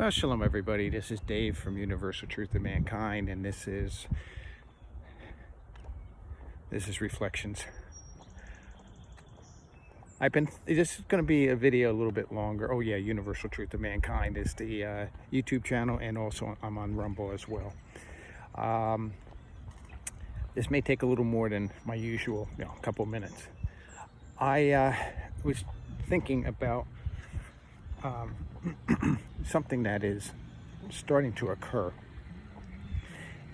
Well, shalom everybody. This is Dave from Universal Truth of Mankind, and this is Reflections. This is going to be a video a little bit longer. Oh yeah, Universal Truth of Mankind is the YouTube channel, and also I'm on Rumble as well. This may take a little more than my usual, a couple minutes. I was thinking about something that is starting to occur.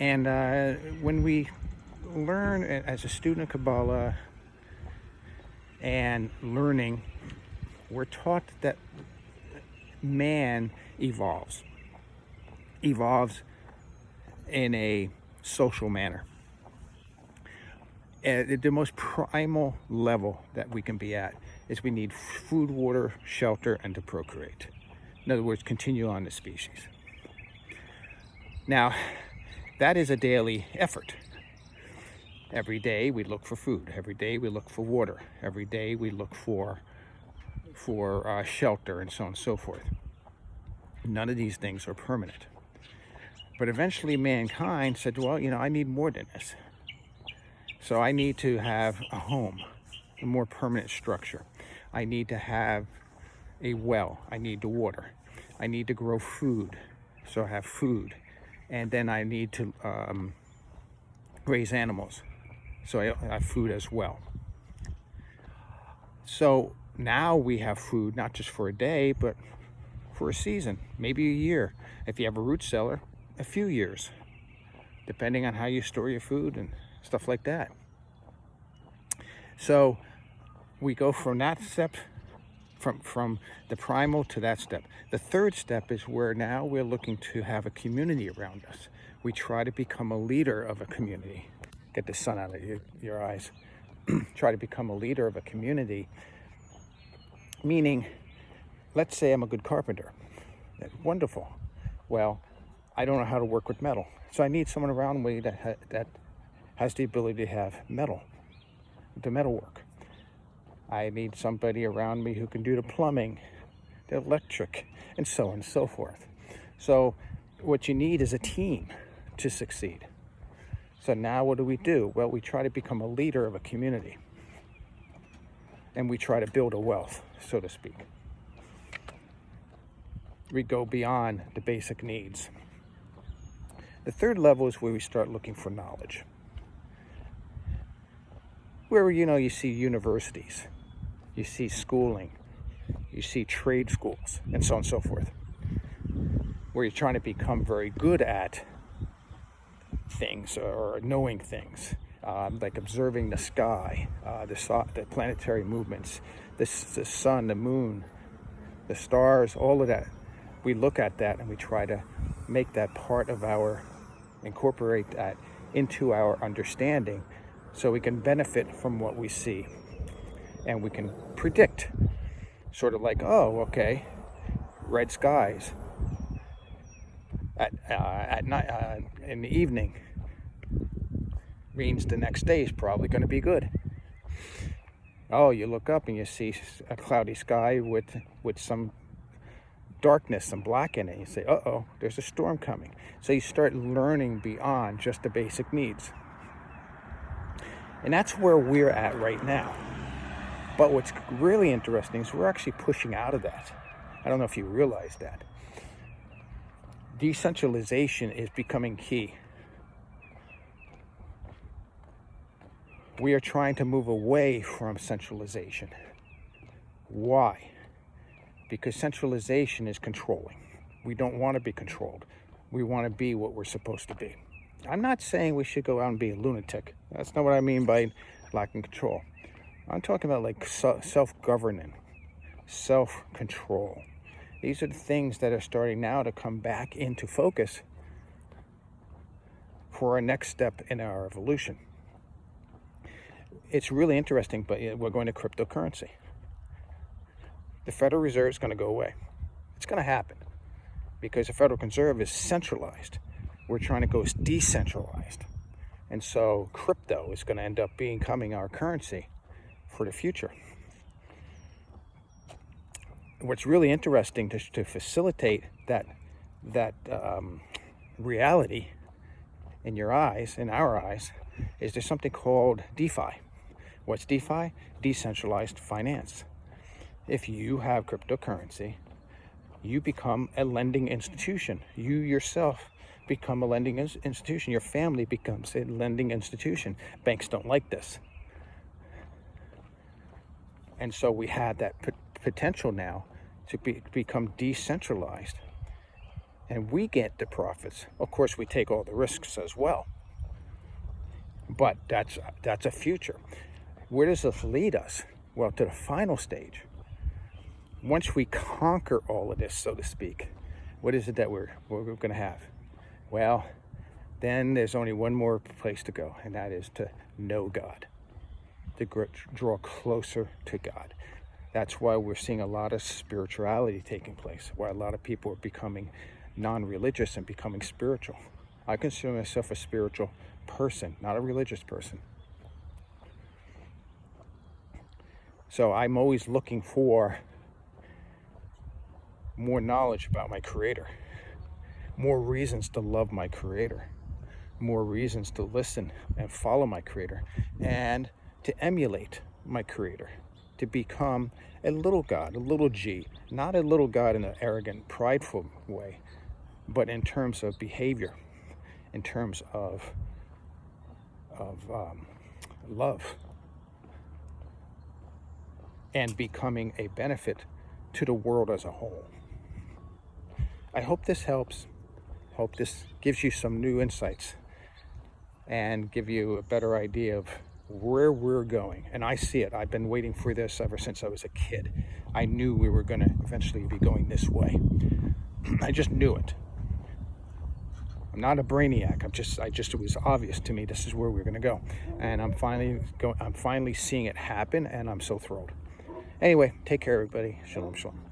And when we learn as a student of Kabbalah and learning, we're taught that man evolves in a social manner. The most primal level that we can be at is we need food, water, shelter, and to procreate. In other words, continue on the species. Now, that is a daily effort. Every day we look for food. Every day we look for water. Every day we look for shelter, and so on and so forth. None of these things are permanent. But eventually mankind said, well, I need more than this. So I need to have a home, a more permanent structure. I need to have a well. I need the water. I need to grow food, so I have food. And then I need to raise animals, so I have food as well. So now we have food, not just for a day, but for a season, maybe a year. If you have a root cellar, a few years, depending on how you store your food and stuff like that. So we go from that step, from the primal to that step. The third step is where now we're looking to have a community around us. We try to become a leader of a community. Get the sun out of your eyes. Try to become a leader of a community. Meaning, let's say I'm a good carpenter. That's wonderful. Well, I don't know how to work with metal. So I need someone around me that has the ability to have metal work. I need somebody around me who can do the plumbing, the electric, and so on and so forth. So what you need is a team to succeed. So now what do? Well, we try to become a leader of a community. And we try to build a wealth, so to speak. We go beyond the basic needs. The third level is where we start looking for knowledge. Where, you see universities, you see schooling, you see trade schools, and so on and so forth, where you're trying to become very good at things or knowing things, like observing the sky, the planetary movements, the sun, the moon, the stars, all of that. We look at that and we try to make that part of incorporate that into our understanding, so we can benefit from what we see, and we can predict, sort of like, oh, okay, red skies at night, in the evening, means the next day is probably going to be good. Oh, you look up and you see a cloudy sky with some darkness, some black in it. You say, uh-oh, there's a storm coming. So you start learning beyond just the basic needs. And that's where we're at right now. But what's really interesting is we're actually pushing out of that. I don't know if you realize that. Decentralization is becoming key. We are trying to move away from centralization. Why? Because centralization is controlling. We don't want to be controlled. We want to be what we're supposed to be. I'm not saying we should go out and be a lunatic. That's not what I mean by lacking control. I'm talking about like self-governing, self-control. These are the things that are starting now to come back into focus for our next step in our evolution. It's really interesting, but we're going to cryptocurrency. The Federal Reserve is going to go away. It's going to happen because the Federal Reserve is centralized. We're trying to go decentralized. And so crypto is going to end up becoming our currency for the future. What's really interesting to facilitate that reality in your eyes, in our eyes, is there's something called DeFi. What's DeFi? Decentralized finance. If you have cryptocurrency, you become a lending institution. You yourself become a lending institution. Your family becomes a lending institution. Banks don't like this. And so we have that potential now to become decentralized. And we get the profits. Of course, we take all the risks as well. But that's a future. Where does this lead us? Well, to the final stage. Once we conquer all of this, so to speak, what is it that we're going to have? Well, then there's only one more place to go, and that is to know God, to draw closer to God. That's why we're seeing a lot of spirituality taking place, why a lot of people are becoming non-religious and becoming spiritual. I consider myself a spiritual person, not a religious person. So I'm always looking for more knowledge about my Creator, more reasons to love my Creator, more reasons to listen and follow my Creator, and to emulate my Creator, to become a little God, a little G, not a little God in an arrogant, prideful way, but in terms of behavior, in terms of love, and becoming a benefit to the world as a whole. I hope this helps. Hope this gives you some new insights and give you a better idea of where we're going. And I see it. I've been waiting for this ever since I was a kid. I knew we were going to eventually be going this way. I just knew it. I'm not a brainiac. It was obvious to me this is where we're going to go. And I'm finally seeing it happen, and I'm so thrilled. Anyway, take care, everybody. Shalom, shalom.